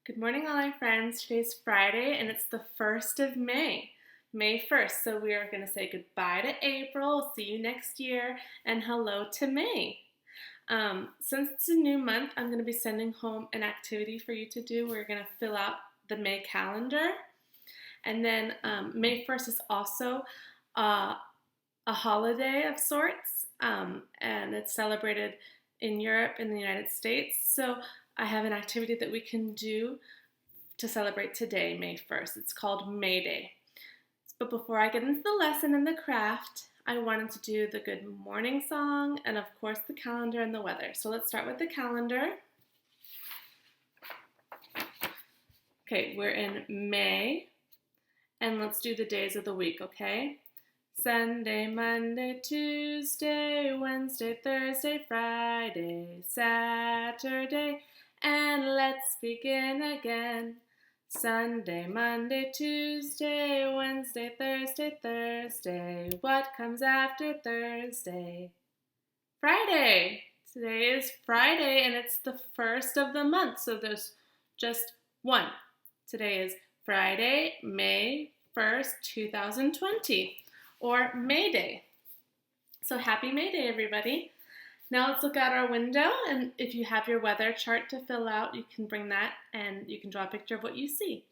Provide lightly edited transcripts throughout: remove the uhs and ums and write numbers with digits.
Good morning, all our friends. Today's Friday and it's the 1st of May, May 1st. So we are going to say goodbye to April, we'll see you next year, and hello to May. Since it's a new month, I'm going to be sending home an activity for you to do. We're going to fill out the May calendar. And then May 1st is also a holiday of sorts, and it's celebrated in Europe and the United States. So I have an activity that we can do to celebrate today, May 1st. It's called May Day. But before I get into the lesson and the craft, I wanted to do the good morning song and of course the calendar and the weather. So let's start with the calendar. Okay, we're in May and let's do the days of the week, okay? Sunday, Monday, Tuesday, Wednesday, Thursday, Friday, Saturday, and let's begin again. Sunday, Monday, Tuesday, Wednesday, Thursday, Thursday. What comes after Thursday? Friday. Today is Friday and it's the 1st of the month, so there's just one. Today is Friday, May 1st, 2020. Or May Day. So happy May Day, everybody. Now let's look out our window, and if you have your weather chart to fill out, you can bring that and you can draw a picture of what you see.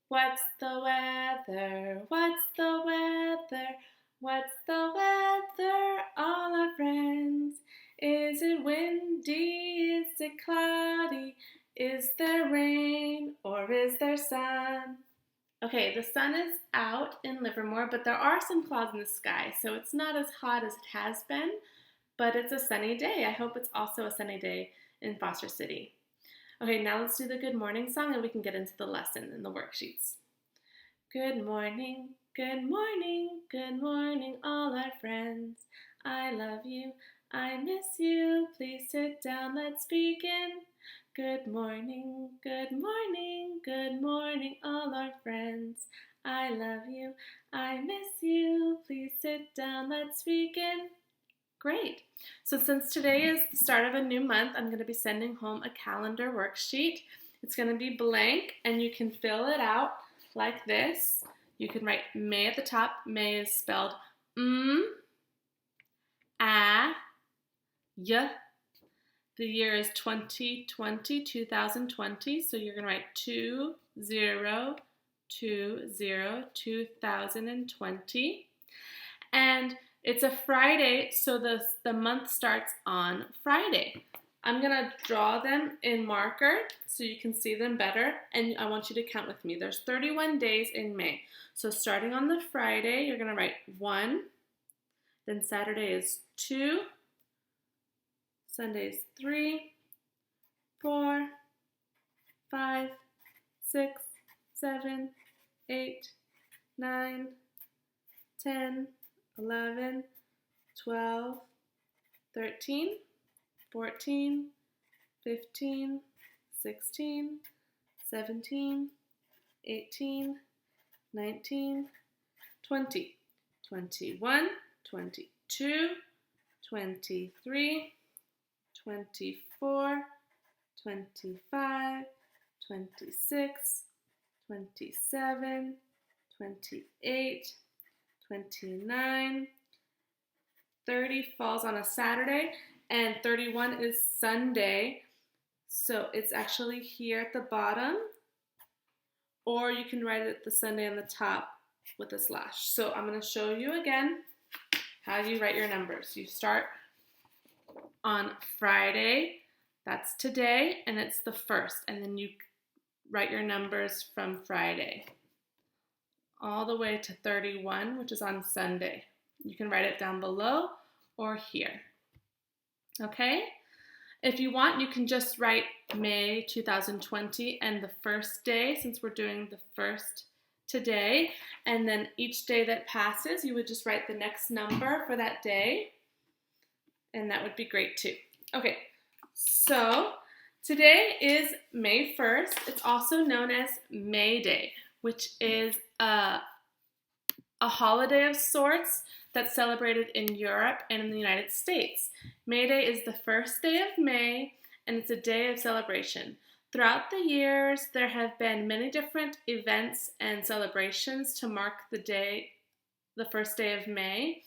What's the weather? What's the weather? What's the weather, all our friends? Is it windy? Is it cloudy? Is there rain or is there sun? Okay, the sun is out in Livermore, but there are some clouds in the sky, so it's not as hot as it has been, but it's a sunny day. I hope it's also a sunny day in Foster City. Okay, now let's do the good morning song and we can get into the lesson and the worksheets. Good morning, good morning, good morning, all our friends. I love you, I miss you, please sit down, let's begin. Good morning, good morning, good morning, all our friends. I love you, I miss you, please sit down, let's begin. Great. So since today is the start of a new month, I'm going to be sending home a calendar worksheet. It's going to be blank and you can fill it out like this. You can write May at the top. May is spelled A, Y. The year is 2020, 2020, so you're going to write 2020. And it's a Friday, so the month starts on Friday. I'm going to draw them in marker so you can see them better, and I want you to count with me. There's 31 days in May. So starting on the Friday, you're going to write 1, then Saturday is 2, Sundays 3, 4, 5, 6, 7, 8, 9, 10, 11, 12, 13, 14, 15, 16, 17, 18, 19, 20, 21, 22, 23, 24, 25, 26, 27, 28, 29, 30 falls on a Saturday, and 31 is Sunday. So it's actually here at the bottom, or you can write it the Sunday on the top with a slash. So I'm going to show you again how you write your numbers. You start on Friday, that's today, and it's the 1st, and then you write your numbers from Friday all the way to 31, which is on Sunday. You can write it down below or here. Okay? If you want, you can just write May 2020 and the 1st day, since we're doing the 1st today, and then each day that passes, you would just write the next number for that day, and that would be great too. Okay, so today is May 1st. It's also known as May Day, which is a holiday of sorts that's celebrated in Europe and in the United States. May Day is the first day of May, and it's a day of celebration. Throughout the years, there have been many different events and celebrations to mark the first day of May.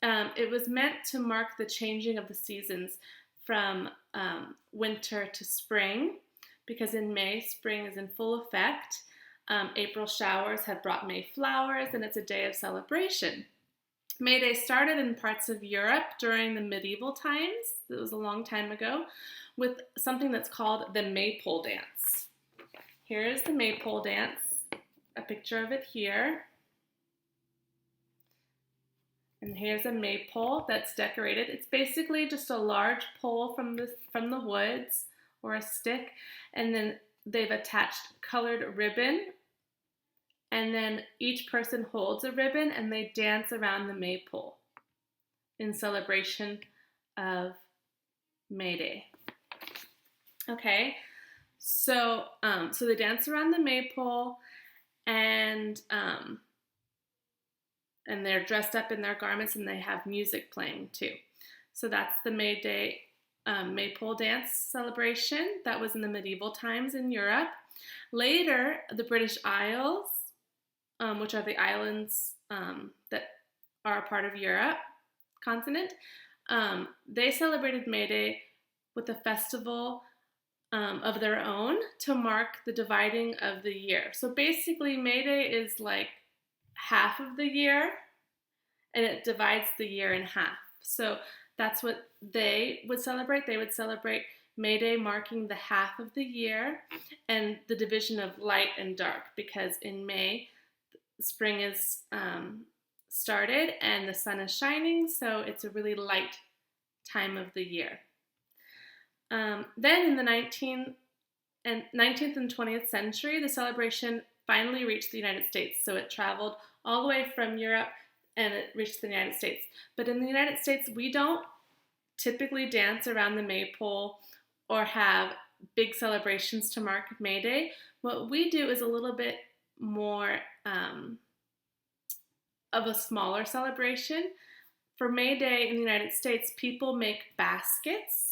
It was meant to mark the changing of the seasons from winter to spring, because in May, spring is in full effect. April showers have brought May flowers, and it's a day of celebration. May Day started in parts of Europe during the medieval times, it was a long time ago, with something that's called the maypole dance. Here is the maypole dance, a picture of it here. And here's a maypole that's decorated. It's basically just a large pole from the woods, or a stick, and then they've attached colored ribbon, and then each person holds a ribbon and they dance around the maypole in celebration of May Day. Okay, so they dance around the maypole, and they're dressed up in their garments, and they have music playing too. So that's the May Day maypole dance celebration. That was in the medieval times in Europe. Later, the British Isles, which are the islands that are a part of Europe continent, they celebrated May Day with a festival of their own to mark the dividing of the year. So basically, May Day is like half of the year, and it divides the year in half. So that's what they would celebrate. They would celebrate May Day marking the half of the year and the division of light and dark, because in May, spring is started and the sun is shining, so it's a really light time of the year. Then in the 19th and 20th century, the celebration finally reached the United States. So it traveled all the way from Europe and it reached the United States. But in the United States, we don't typically dance around the maypole or have big celebrations to mark May Day. What we do is a little bit more of a smaller celebration. For May Day in the United States, people make baskets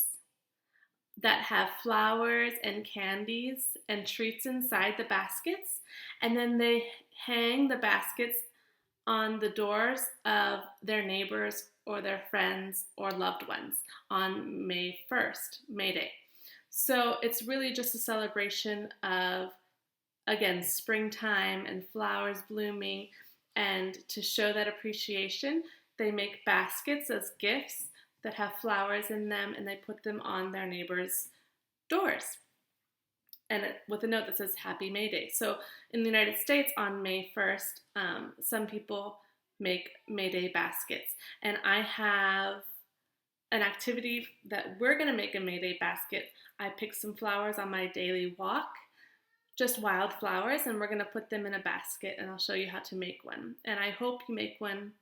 that have flowers and candies and treats inside the baskets, and then they hang the baskets on the doors of their neighbors or their friends or loved ones on May 1st, May Day. So it's really just a celebration of, again, springtime and flowers blooming, and to show that appreciation, they make baskets as gifts that have flowers in them, and they put them on their neighbors' doors, and with a note that says Happy May Day. So in the United States on May 1st, some people make May Day baskets, and I have an activity that we're going to make a May Day basket. I picked some flowers on my daily walk, just wild flowers, and we're going to put them in a basket, and I'll show you how to make one. And I hope you make one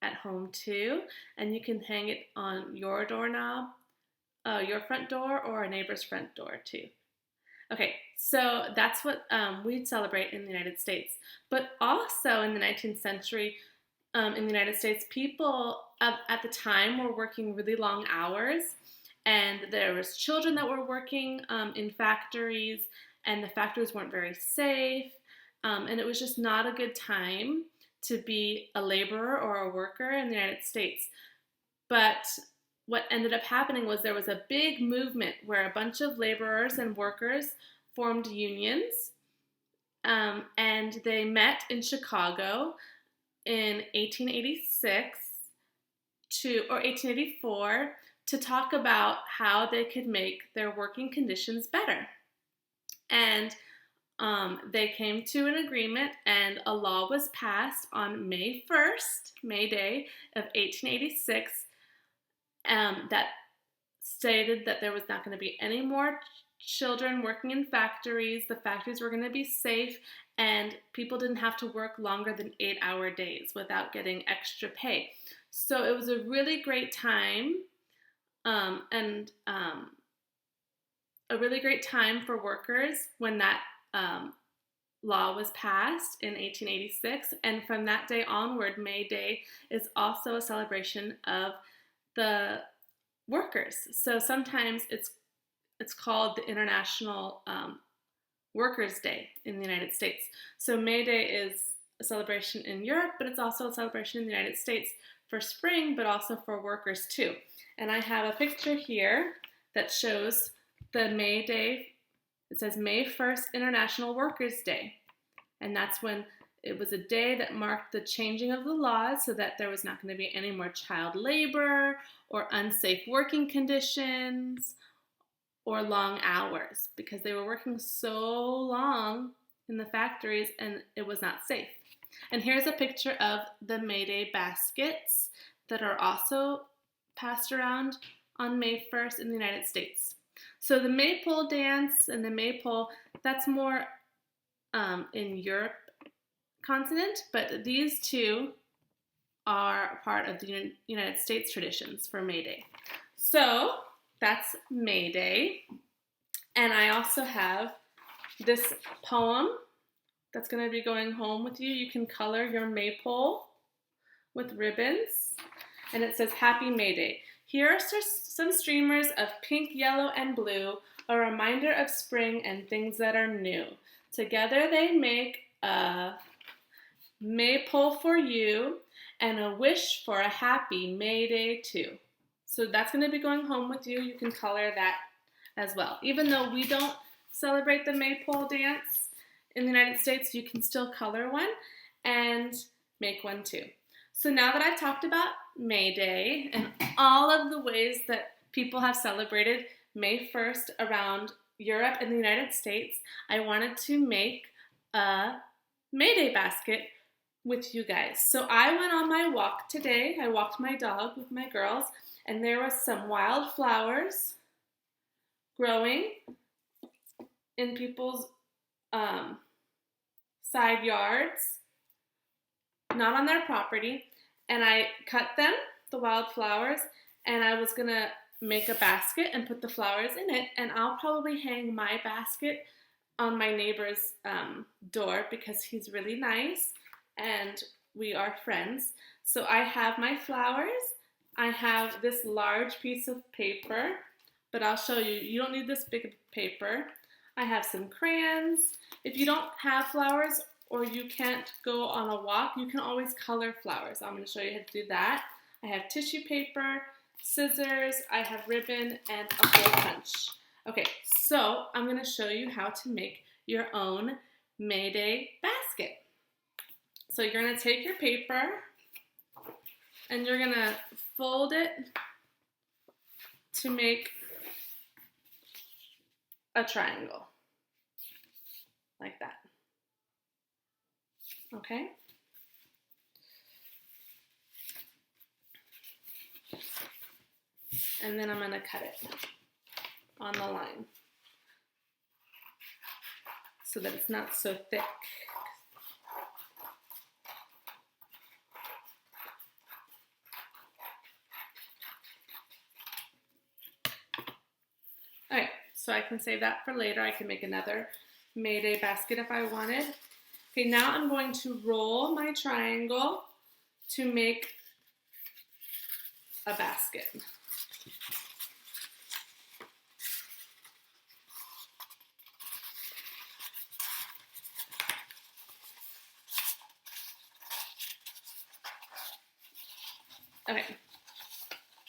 at home too, and you can hang it on your doorknob, your front door, or a neighbor's front door too. Okay, so that's what we celebrate in the United States. But also in the 19th century, in the United States, people at the time were working really long hours, and there was children that were working in factories, and the factories weren't very safe, and it was just not a good time to be a laborer or a worker in the United States. But what ended up happening was there was a big movement where a bunch of laborers and workers formed unions, and they met in Chicago in 1886 or 1884 to talk about how they could make their working conditions better. And they came to an agreement, and a law was passed on May 1st, May Day of 1886, that stated that there was not going to be any more children working in factories. The factories were going to be safe, and people didn't have to work longer than 8-hour days without getting extra pay. So it was a really great time, and a really great time for workers when that law was passed in 1886, and from that day onward, May Day is also a celebration of the workers. So sometimes it's it's called the International Workers' Day in the United States. So May Day is a celebration in Europe, but it's also a celebration in the United States for spring, but also for workers too. And I have a picture here that shows the May Day. It says May 1st International Workers' Day. And that's when it was a day that marked the changing of the laws so that there was not going to be any more child labor or unsafe working conditions or long hours, because they were working so long in the factories and it was not safe. And here's a picture of the May Day baskets that are also passed around on May 1st in the United States. So the maypole dance and the maypole, that's more in Europe continent, but these two are part of the United States traditions for May Day. So that's May Day. And I also have this poem that's going to be going home with you. You can color your maypole with ribbons. And it says, Happy May Day. Here are some streamers of pink, yellow, and blue, a reminder of spring and things that are new. Together they make a maypole for you and a wish for a happy May Day too. So that's going to be going home with you. You can color that as well. Even though we don't celebrate the maypole dance in the United States, you can still color one and make one too. So now that I've talked about May Day and all of the ways that people have celebrated May 1st around Europe and the United States, I wanted to make a May Day basket with you guys. So I went on my walk today. I walked my dog with my girls, and there was some wildflowers growing in people's side yards, not on their property. And I cut them, the wildflowers, and I was gonna make a basket and put the flowers in it. And I'll probably hang my basket on my neighbor's door because he's really nice and we are friends. So I have my flowers. I have this large piece of paper, but I'll show you. You don't need this big of paper. I have some crayons. If you don't have flowers or you can't go on a walk, you can always color flowers. I'm going to show you how to do that. I have tissue paper, scissors, I have ribbon, and a hole punch. Okay, so I'm going to show you how to make your own May Day basket. So you're going to take your paper and you're going to fold it to make a triangle, like that. Okay? And then I'm going to cut it on the line so that it's not so thick. Alright, so I can save that for later. I can make another May Day basket if I wanted. Okay, now I'm going to roll my triangle to make a basket. Okay,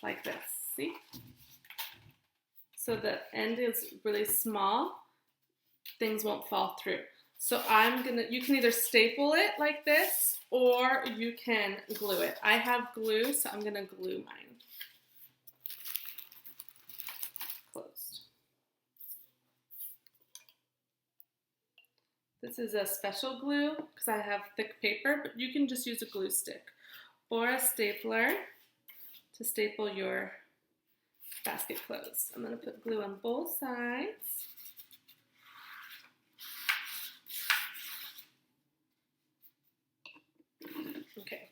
like this, see? So the end is really small, things won't fall through. So you can either staple it like this or you can glue it. I have glue, so I'm gonna glue mine closed. This is a special glue because I have thick paper, but you can just use a glue stick or a stapler to staple your basket closed. I'm gonna put glue on both sides. Okay.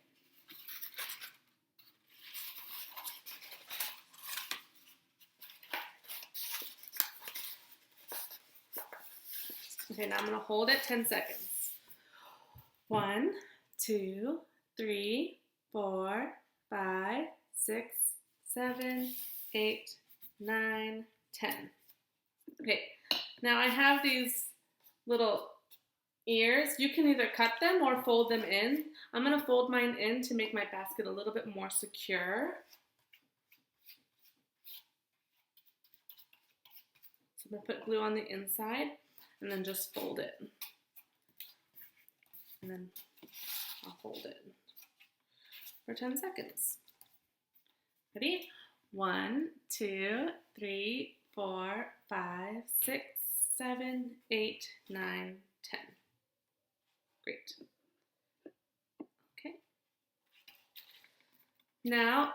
Okay, now I'm gonna hold it 10 seconds. 1, 2, 3, 4, 5, 6, 7, 8, 9, 10. Okay, now I have these little ears. You can either cut them or fold them in. I'm going to fold mine in to make my basket a little bit more secure. So I'm going to put glue on the inside and then just fold it. And then I'll hold it for 10 seconds. Ready? 1, 2, 3, 4, 5, 6, 7, 8, 9, 10. Great. Okay. Now,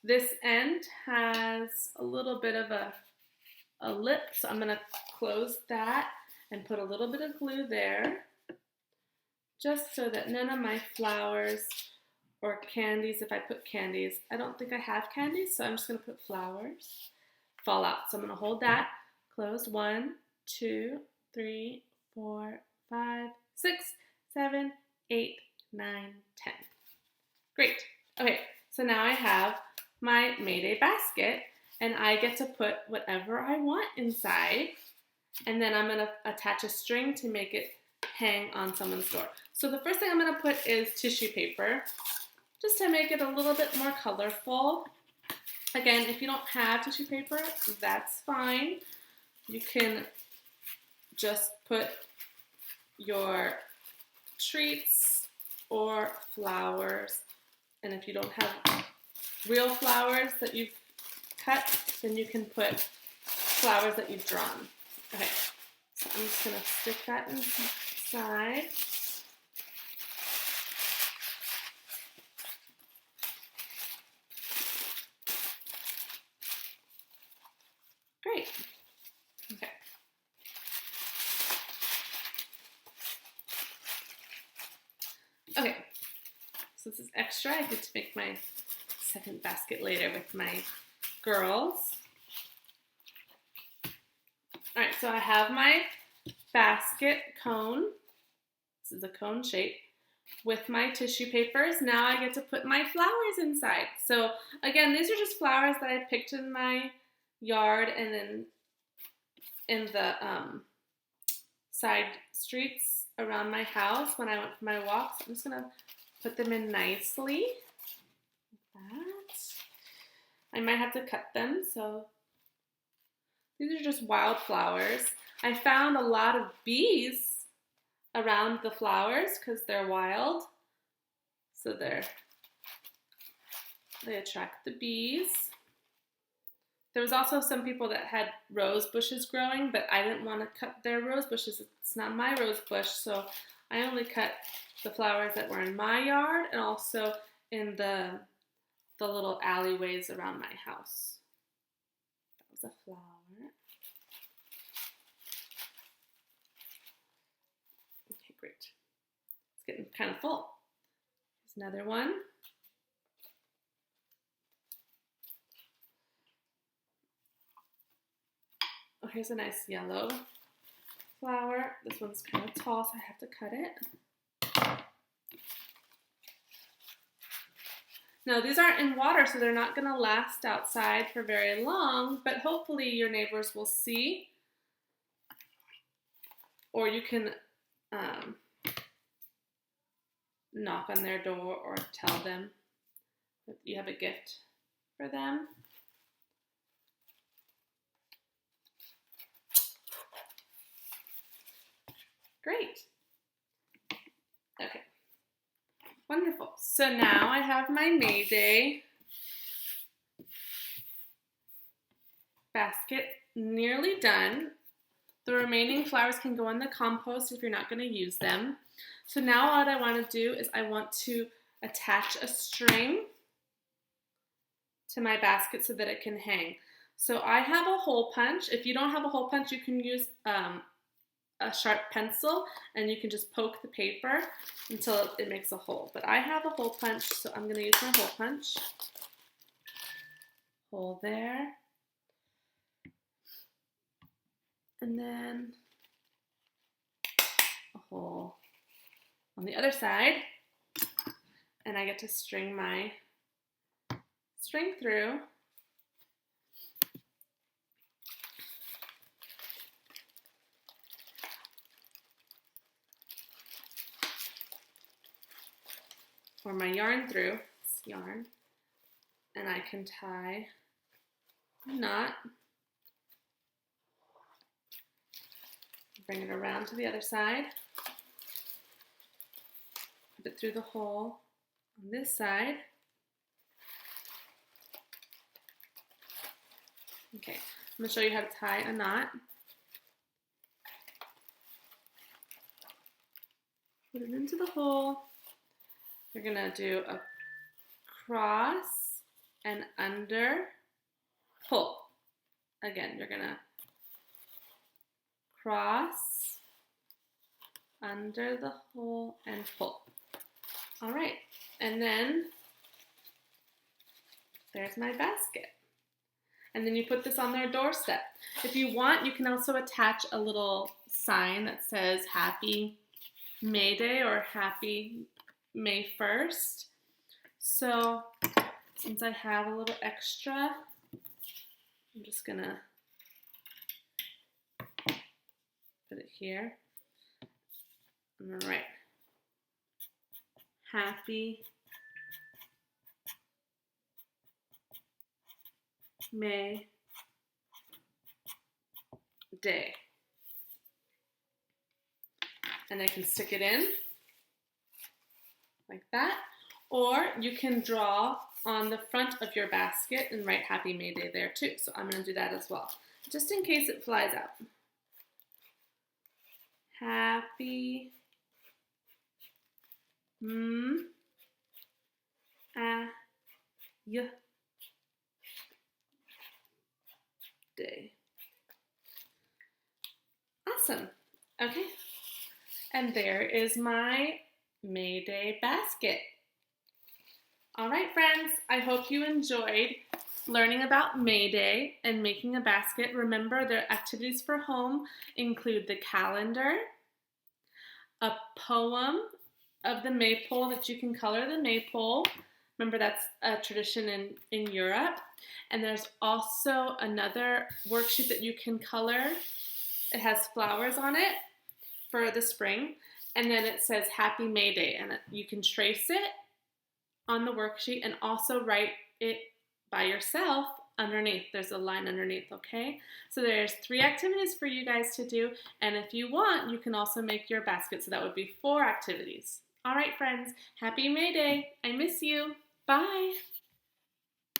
this end has a little bit of a lip, so I'm going to close that and put a little bit of glue there, just so that none of my flowers or candies, if I put candies, I don't think I have candies, so I'm just going to put flowers, fall out. So I'm going to hold that closed. 1, 2, 3, 4, 5, 6, 7, 8, 9, 10. Great. Okay, so now I have my May Day basket, and I get to put whatever I want inside, and then I'm going to attach a string to make it hang on someone's door. So the first thing I'm going to put is tissue paper, just to make it a little bit more colorful. Again, if you don't have tissue paper, that's fine. You can just put your treats or flowers, and if you don't have real flowers that you've cut, then you can put flowers that you've drawn. Okay, so I'm just going to stick that inside. Great. Okay. Okay, so this is extra. I get to make my second basket later with my girls. All right, so I have my basket cone. This is a cone shape with my tissue papers. Now I get to put my flowers inside. So again, these are just flowers that I picked in my yard and then in the side streets around my house when I went for my walks. I'm just gonna put them in nicely. Like that. I might have to cut them, so these are just wild flowers. I found a lot of bees around the flowers because they're wild. So they attract the bees. There was also some people that had rose bushes growing, but I didn't want to cut their rose bushes. It's not my rose bush, so I only cut the flowers that were in my yard and also in the little alleyways around my house. That was a flower. Okay, great. It's getting kind of full. Here's another one. Oh, here's a nice yellow flower. This one's kind of tall, so I have to cut it. Now, these aren't in water, so they're not going to last outside for very long, but hopefully your neighbors will see. Or you can knock on their door or tell them that you have a gift for them. Great. Okay. Wonderful. So now I have my May Day basket nearly done. The remaining flowers can go in the compost if you're not going to use them. So now what I want to do is I want to attach a string to my basket so that it can hang. So I have a hole punch. If you don't have a hole punch, you can use a sharp pencil and you can just poke the paper until it makes a hole. But I have a hole punch, so I'm going to use my hole punch. Hole there. And then a hole on the other side. And I get to string my string through. or my yarn through, it's yarn, and I can tie a knot. Bring it around to the other side. Put it through the hole on this side. Okay, I'm going to show you how to tie a knot. Put it into the hole. You're going to do a cross and under, pull. Again, you're going to cross, under the hole, and pull. All right, and then there's my basket. And then you put this on their doorstep. If you want, you can also attach a little sign that says Happy May Day or Happy May 1st. So since I have a little extra, I'm just gonna put it here. I'm gonna write Happy May Day. And I can stick it in like that. Or you can draw on the front of your basket and write Happy May Day there too. So I'm going to do that as well, just in case it flies out. Happy Day. Awesome. Okay. And there is my May Day basket. All right, friends, I hope you enjoyed learning about May Day and making a basket. Remember, their activities for home include the calendar, a poem of the maypole that you can color the maypole. Remember, that's a tradition in Europe. And there's also another worksheet that you can color. It has flowers on it for the spring. And then it says Happy May Day. And you can trace it on the worksheet and also write it by yourself underneath. There's a line underneath, okay? So there's 3 activities for you guys to do. And if you want, you can also make your basket. So that would be 4 activities. All right, friends, Happy May Day. I miss you. Bye.